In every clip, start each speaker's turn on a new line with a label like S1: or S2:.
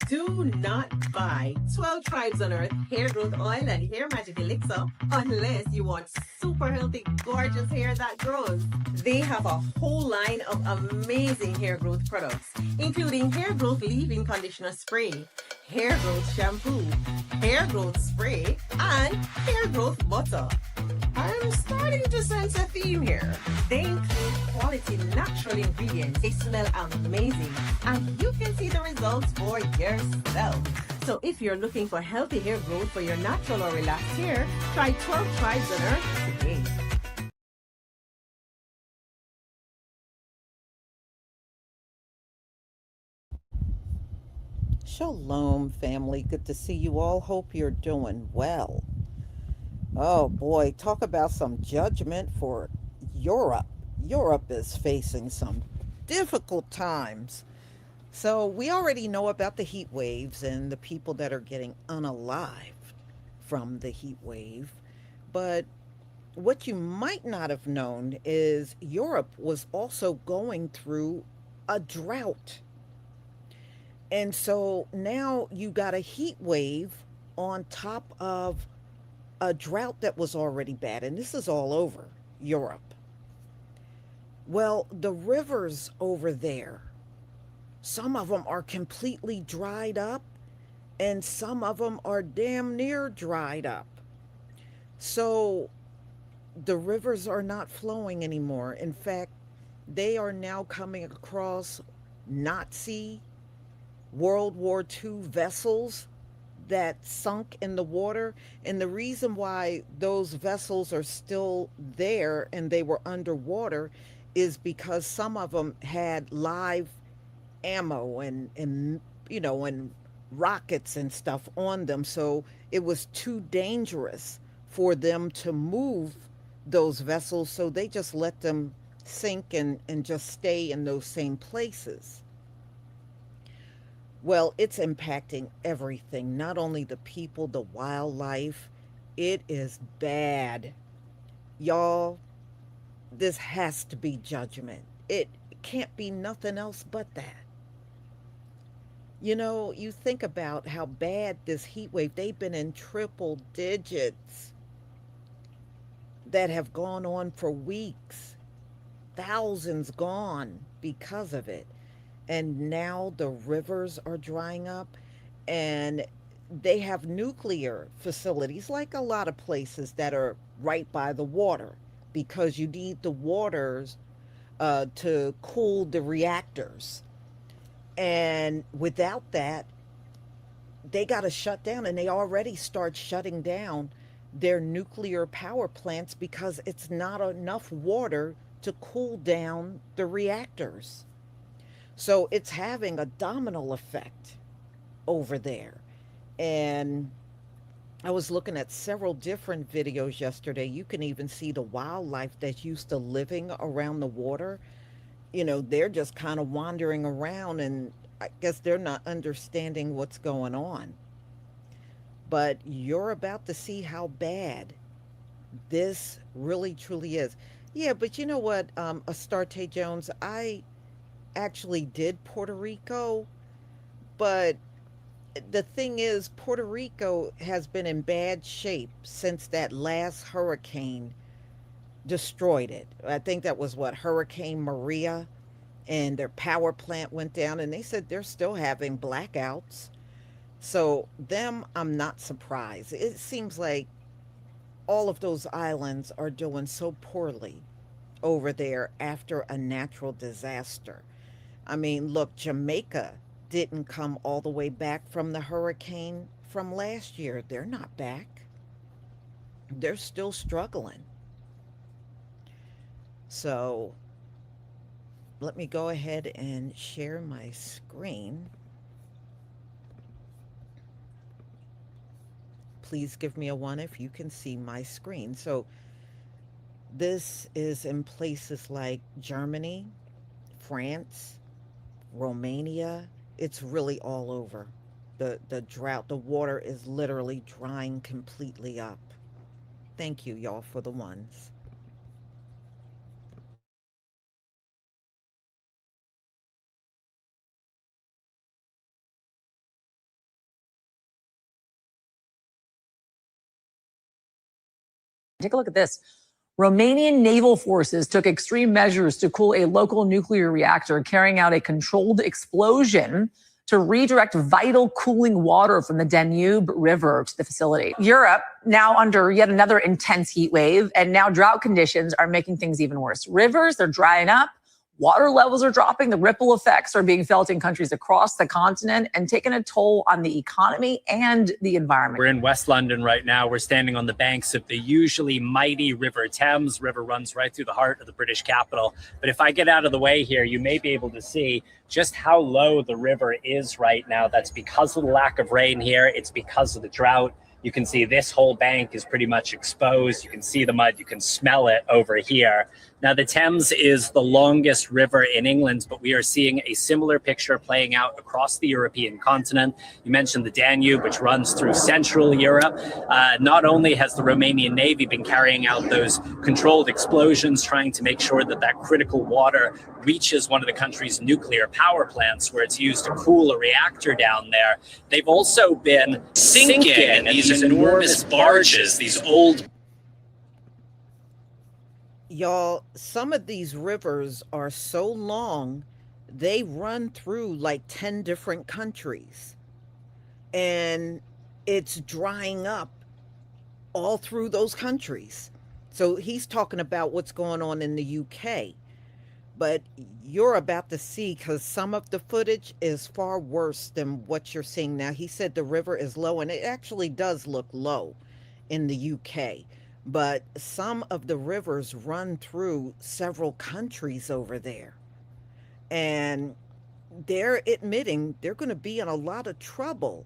S1: Do not buy 12 Tribes on Earth hair growth oil and hair magic elixir unless you want super healthy, gorgeous hair that grows. They have a whole line of amazing hair growth products, including hair growth leave-in conditioner spray, hair growth shampoo, hair growth spray, and hair growth butter. I'm starting to sense a theme here. They include quality natural ingredients. They smell amazing, and you can see the results for yourself. So if you're looking for healthy hair growth for your natural or relaxed hair, try 12 Tribes on Earth today.
S2: Shalom, family. Good to see you all. Hope you're doing well. Oh boy, talk about some judgment for Europe. Europe is facing some difficult times. So, we already know about the heat waves and the people that are getting unalived from the heat wave. But what you might not have known is Europe was also going through a drought. And so now you got a heat wave on top of a drought that was already bad. And this is all over Europe. Well, the rivers over there, some of them are completely dried up, and some of them are damn near dried up. So the rivers are not flowing anymore. In fact, they are now coming across Nazi World War II vessels that sunk in the water. And the reason why those vessels are still there and they were underwater is because some of them had live ammo and rockets and stuff on them. So it was too dangerous for them to move those vessels. So they just let them sink and just stay in those same places. Well, it's impacting everything, not only the people, the wildlife. It is bad. Y'all, this has to be judgment. It can't be nothing else but that. You know, you think about how bad this heat wave, they've been in triple digits that have gone on for weeks, thousands gone because of it. And now the rivers are drying up, and they have nuclear facilities like a lot of places that are right by the water because you need the waters to cool the reactors. And without that, they got to shut down, and they already start shutting down their nuclear power plants because it's not enough water to cool down the reactors. So it's having a domino effect over there. And I was looking at several different videos yesterday. You can even see the wildlife that's used to living around the water. They're just kind of wandering around, and I guess they're not understanding what's going on. But you're about to see how bad this really truly is. Yeah, but you know what, Astarte Jones, I actually did Puerto Rico, but the thing is, Puerto Rico has been in bad shape since that last hurricane destroyed it. I think that was what, Hurricane Maria, and their power plant went down, and they said they're still having blackouts. So, them, I'm not surprised. It seems like all of those islands are doing so poorly over there after a natural disaster. I mean, look, Jamaica didn't come all the way back from the hurricane from last year. They're not back. They're still struggling. So let me go ahead and share my screen. Please give me a one if you can see my screen. So this is in places like Germany, France, Romania. It's really all over. The drought, the water is literally drying completely up. Thank you, y'all, for the ones.
S3: Take a look at this. Romanian naval forces took extreme measures to cool a local nuclear reactor, carrying out a controlled explosion to redirect vital cooling water from the Danube River to the facility. Europe, now under yet another intense heat wave, and now drought conditions are making things even worse. Rivers, they're drying up. Water levels are dropping. The ripple effects are being felt in countries across the continent and taking a toll on the economy and the environment.
S4: We're in West London right now. We're standing on the banks of the usually mighty River Thames. River runs right through the heart of the British capital. But if I get out of the way here, you may be able to see just how low the river is right now. That's because of the lack of rain here. It's because of the drought. You can see this whole bank is pretty much exposed. You can see the mud. You can smell it over here. Now, the Thames is the longest river in England, but we are seeing a similar picture playing out across the European continent. You mentioned the Danube, which runs through Central Europe. Not only has the Romanian Navy been carrying out those controlled explosions, trying to make sure that that critical water reaches one of the country's nuclear power plants where it's used to cool a reactor down there, they've also been sinking these enormous barges, these old...
S2: Y'all, some of these rivers are so long, they run through like 10 different countries. And it's drying up all through those countries. So he's talking about what's going on in the UK. But you're about to see, because some of the footage is far worse than what you're seeing now. He said the river is low, and it actually does look low in the UK. But some of the rivers run through several countries over there. And they're admitting they're going to be in a lot of trouble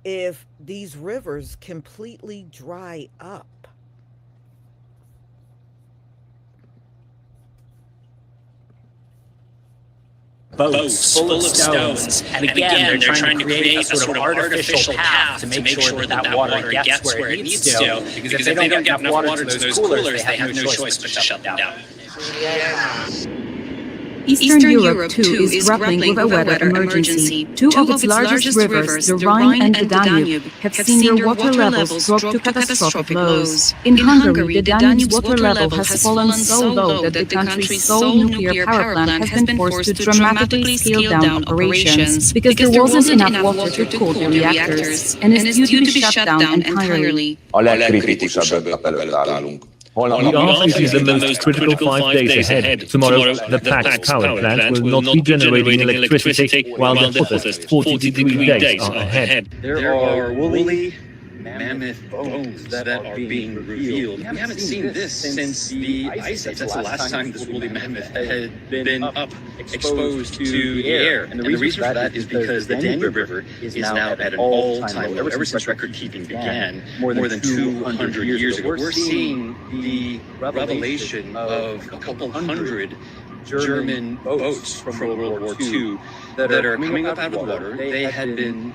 S2: if these rivers completely dry up.
S4: Boats full of stones. And again, they're trying to create a sort of artificial path to make sure that that water gets where it needs to. Because if they don't get enough water to those coolers, they have no choice but to shut them down.
S5: Eastern Europe, too, is grappling with a weather emergency. Two of its largest rivers, the Rhine and the Danube, have seen their water levels drop to catastrophic lows. In Hungary, the Danube's water level has fallen so low that the country's sole nuclear power plant has been forced to dramatically scale down operations because there wasn't enough water to cool the reactors, and is due to be shut down entirely.
S6: We are facing the most critical 5 days ahead. Tomorrow, the Pax power plant will not be generating electricity, while the hottest 40-degree days are ahead.
S7: There are woolly mammoth bones that are being revealed. We haven't seen this since the Ice Age. That's the last time this woolly mammoth had been up exposed to the air. And the reason for that is because the Danube River is now at an all-time low. Ever since record-keeping began, more than 200 years ago, we're seeing the revelation of a couple hundred German boats from World War II that are coming up out of the water. They had been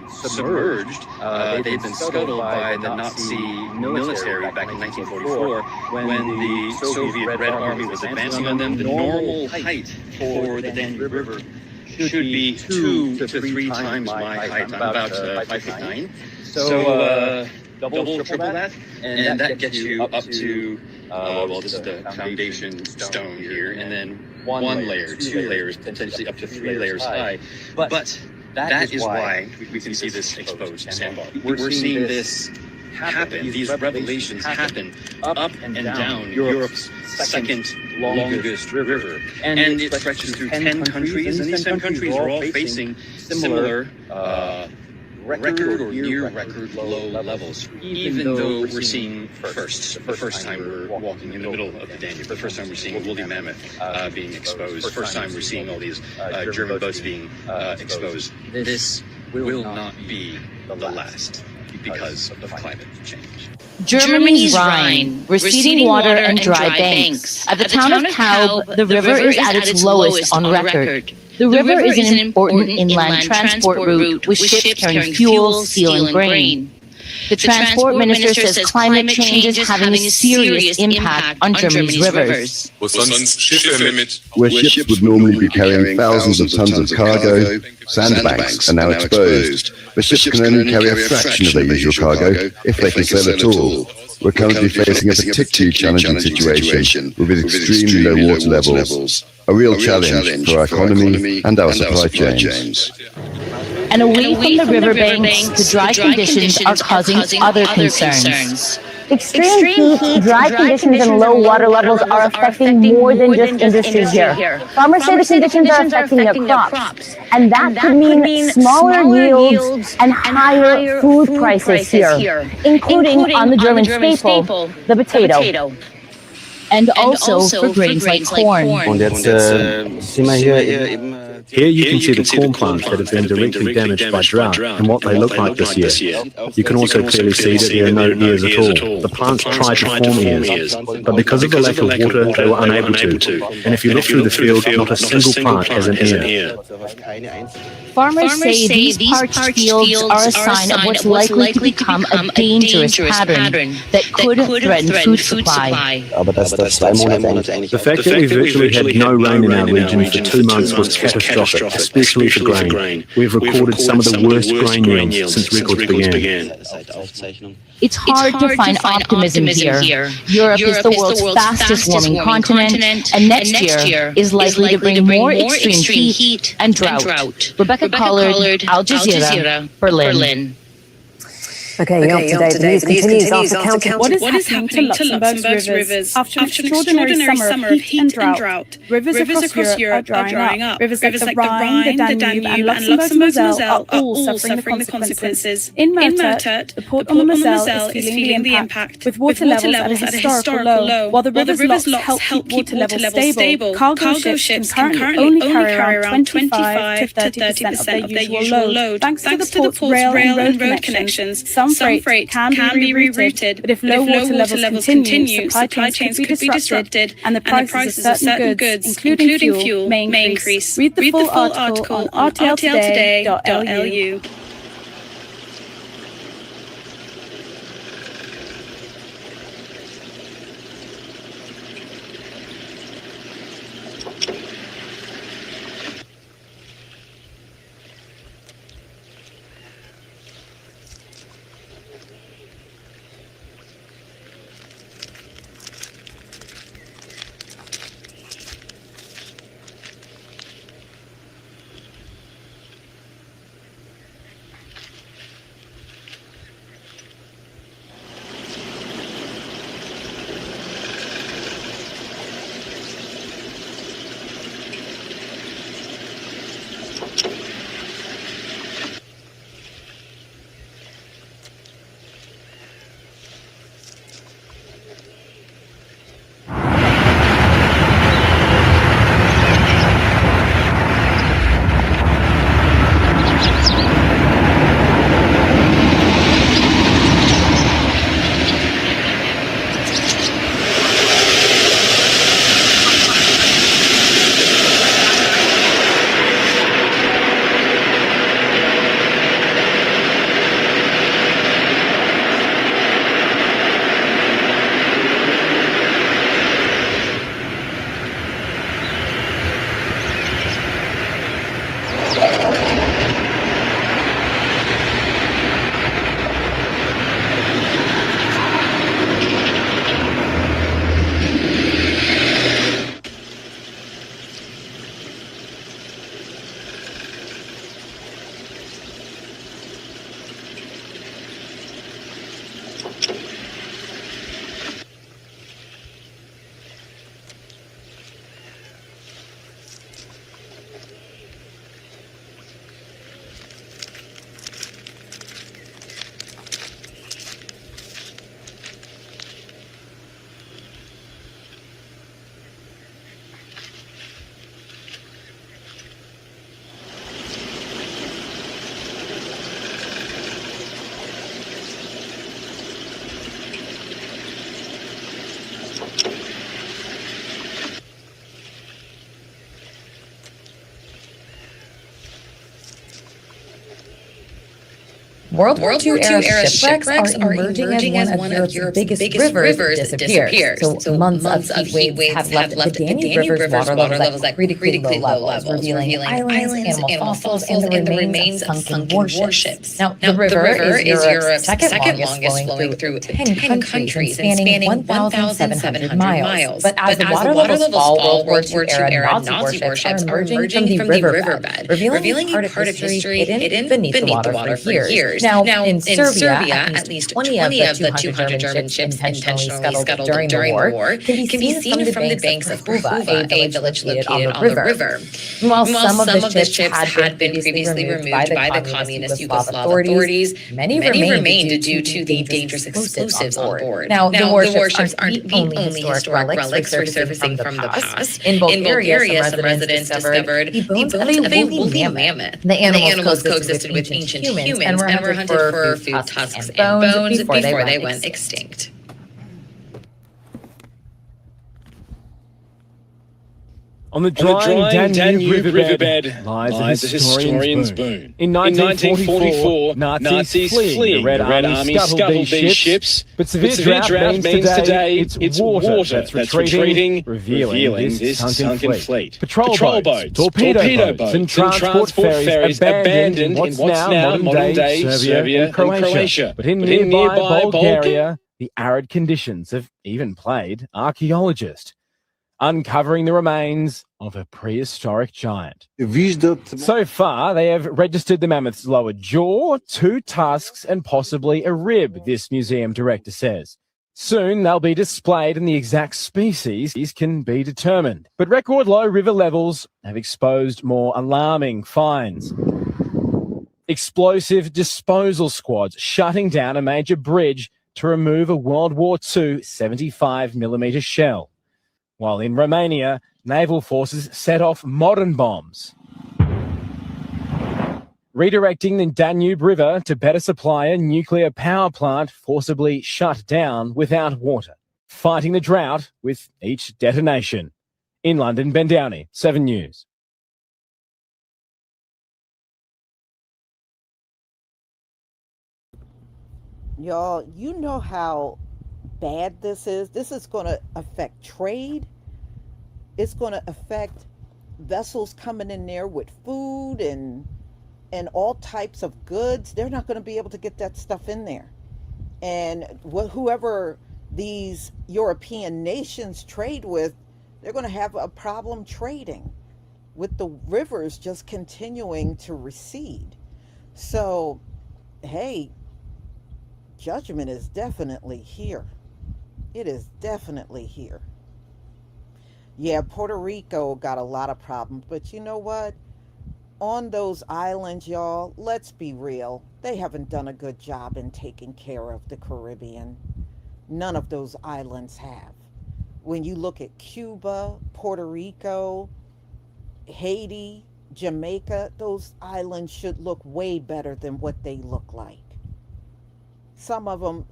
S7: submerged. They had been scuttled by the Nazi military back in 1944 when the Soviet Red Army was advancing on them. The normal height for the Danube River should be 2 to 3 times my height. I'm about 5'9". So double, triple that, and that gets you up to this is the foundation stone here, and then one layer, 2 layers, potentially up to 3 layers high. But that is why we can see this exposed sandbar. We're seeing this happen, these revelations happen up and down Europe's second longest river. And it stretches through 10 countries, and these 10 countries are all facing similar record or near record low levels, even though we're seeing the first time we're walking in the middle of the Danube, the first time we're seeing a woolly mammoth being exposed, the first time we're seeing all these German boats being exposed. This will not be the last because of climate change.
S5: Germany's Rhine, receding water and dry banks. At the town of Kaub, the river is at its lowest on record. The river is an important inland transport route with ships carrying fuel, steel, and grain. The transport minister says climate change is having a serious impact on Germany's rivers.
S8: Where ships would normally be carrying thousands of tons of cargo, sandbanks are now exposed. The ships can only carry a fraction of their usual cargo, if they can sail at all. we're currently facing a particularly challenging situation with extremely low water levels, a real challenge for our economy and our supply chains.
S9: And away from the riverbanks, the dry conditions are causing other concerns.
S10: Extreme heat, dry conditions, and low water levels are affecting more than just industry here. Farmers say the conditions are affecting their crops, and that could mean smaller yields and higher food prices here, including on the German staple, the potato.
S9: And also for grains like corn.
S6: Here you can see the corn plants that have been directly damaged by drought and what they look like this year. You can also clearly see that there are no ears at all. The plants tried to form ears, but because of the lack of water, they were unable to. And if you look through the field, not a single plant has an ear.
S9: Farmers say these parched fields are a sign of what's likely to become a dangerous pattern that could threaten food supply.
S6: The fact that we virtually had no rain in our region for 2 months was catastrophic, especially for grain. We've recorded some of the worst grain yields since records began.
S9: It's hard to find optimism here. Europe is the world's fastest warming continent, and next year is likely to bring more extreme heat and drought. Rebecca Collard, Al Jazeera, Berlin.
S10: Okay, up to date. The news continues after counting.
S11: What is happening to Luxembourg's rivers? After an extraordinary summer of heat and drought, rivers across Europe are drying up. Rivers like the Rhine, the Danube, and Luxembourg's Moselle are all suffering the consequences. In Mertert, the port on the Moselle is feeling the impact, with water levels at a historical low. While the river's locks help keep water levels stable, cargo ships can currently only carry around 25 to 30% of their usual load. Thanks to the port's rail and road connections, some freight can be rerouted, but if low water levels continue, supply chains could be disrupted, and the prices of certain goods, including fuel, may increase. Read the full article on rtltoday.lu.
S12: World War II era shipwrecks are emerging as one of Europe's biggest rivers disappears. So months of heat waves have left the Danube River's water levels at critically low levels, revealing islands, animal fossils, and the remains of sunken warships. Now, the river is Europe's second longest, flowing through 10 countries and spanning 1,700 miles. But as the water levels fall, World War II era Nazi warships are emerging from the riverbed, revealing a part of history hidden beneath the water for years. Now, in Serbia, at least 20 of the 200 German ships intentionally scuttled during the war can be seen from the banks of Huva, a village located on the river. While some of the ships had been previously removed by the communist Yugoslav authorities, many remained due to the dangerous explosives on board. Now, the warships aren't the only historic relics resurfacing from the past. In Bulgaria, some residents discovered the bones of a woolly mammoth. The animals coexisted with ancient humans and were hunted for food, tusks, and bones before they went extinct.
S13: On the drying Danube riverbed lies a historian's boon. In 1944, Nazis fleeing the Red Army scuttled these ships, but severe drought means today it's water that's retreating, revealing this sunken fleet. Patrol boats, torpedo boats, and transport ferries abandoned in what's now modern-day Serbia and Croatia. But in nearby Bulgaria, the arid conditions have even played archaeologist, uncovering the remains of a prehistoric giant. So far, they have registered the mammoth's lower jaw, 2 tusks, and possibly a rib, this museum director says. Soon, they'll be displayed and the exact species can be determined. But record low river levels have exposed more alarming finds. Explosive disposal squads shutting down a major bridge to remove a World War II 75mm shell. While in Romania, naval forces set off modern bombs, redirecting the Danube River to better supply a nuclear power plant forcibly shut down without water, fighting the drought with each detonation. In London, Ben Downey, 7 News.
S2: Y'all, you know how bad this is. This is going to affect trade. It's going to affect vessels coming in there with food and all types of goods. They're not going to be able to get that stuff in there. And whoever these European nations trade with, they're going to have a problem trading with the rivers just continuing to recede. So, hey, judgment is definitely here. It is definitely here. Yeah, Puerto Rico got a lot of problems, but you know what? On those islands, y'all, let's be real. They haven't done a good job in taking care of the Caribbean. None of those islands have. When you look at Cuba, Puerto Rico, Haiti, Jamaica, those islands should look way better than what they look like. Some of them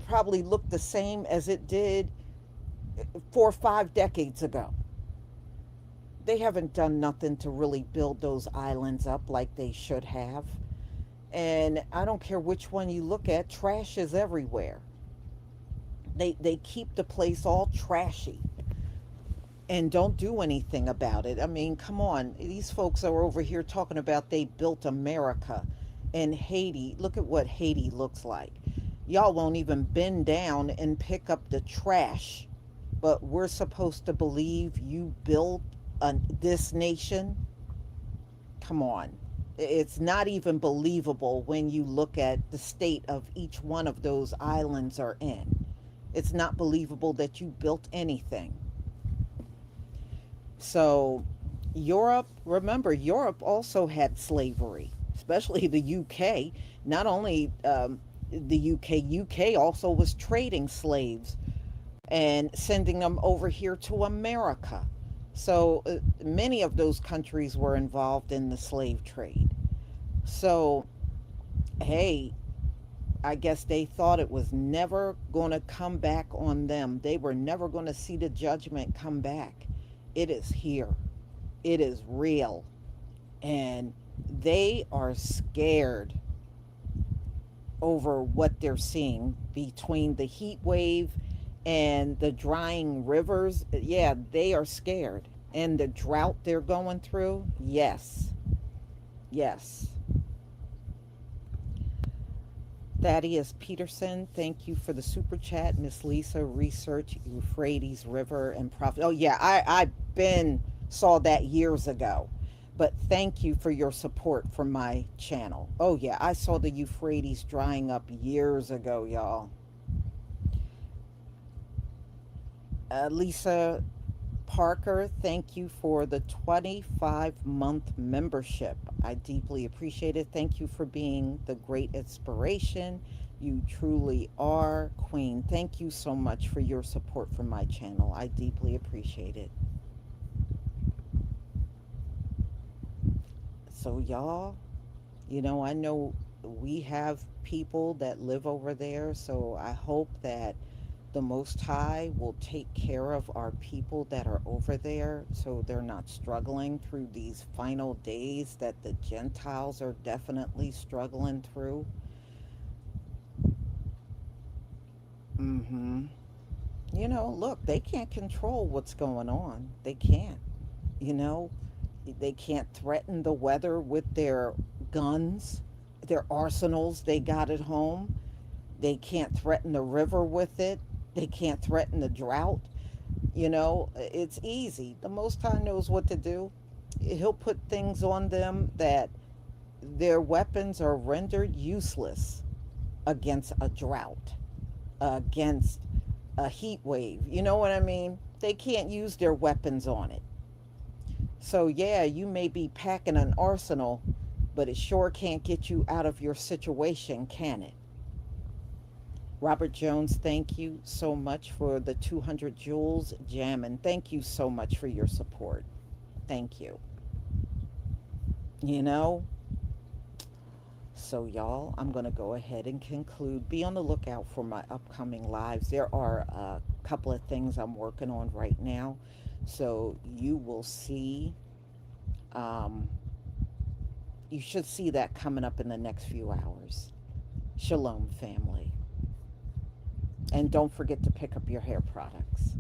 S2: probably look the same as it did 4 or 5 decades ago. They haven't done nothing to really build those islands up like they should have. And I don't care which one you look at, trash is everywhere. They keep the place all trashy and don't do anything about it. I mean, come on. These folks are over here talking about they built America. And Haiti, look at what Haiti looks like. Y'all won't even bend down and pick up the trash, but we're supposed to believe you built this nation? Come on. It's not even believable when you look at the state of each one of those islands are in. It's not believable that you built anything. So Europe, remember, Europe also had slavery, especially the UK. Not only the UK also was trading slaves and sending them over here to America. So many of those countries were involved in the slave trade. So, hey, I guess they thought it was never going to come back on them. They were never going to see the judgment come back. It is here. It is real. And they are scared. over what they're seeing between the heat wave and the drying rivers. Yeah, they are scared. And the drought they're going through, yes. Yes. Thaddeus Peterson, thank you for the super chat. Miss Lisa, research Euphrates River and profit. Oh yeah, I been saw that years ago, but thank you for your support for my channel. Oh yeah, I saw the Euphrates drying up years ago, y'all. Lisa Parker, thank you for the 25-month membership. I deeply appreciate it. Thank you for being the great inspiration. You truly are, Queen. Thank you so much for your support for my channel. I deeply appreciate it. So, y'all, I know we have people that live over there, so I hope that the Most High will take care of our people that are over there so they're not struggling through these final days that the Gentiles are definitely struggling through. Look, they can't control what's going on. They can't. You know, they can't threaten the weather with their guns, their arsenals they got at home. They can't threaten the river with it. They can't threaten the drought. It's easy. The Most High knows what to do. He'll put things on them that their weapons are rendered useless against a drought, against a heat wave. You know what I mean? They can't use their weapons on it. So, yeah, you may be packing an arsenal, but it sure can't get you out of your situation, can it? Robert Jones, thank you so much for the 200 joules. Jammin', thank you so much for your support. Thank you. So, y'all, I'm going to go ahead and conclude. Be on the lookout for my upcoming lives. There are a couple of things I'm working on right now. So you will see, you should see that coming up in the next few hours. Shalom, family. And don't forget to pick up your hair products.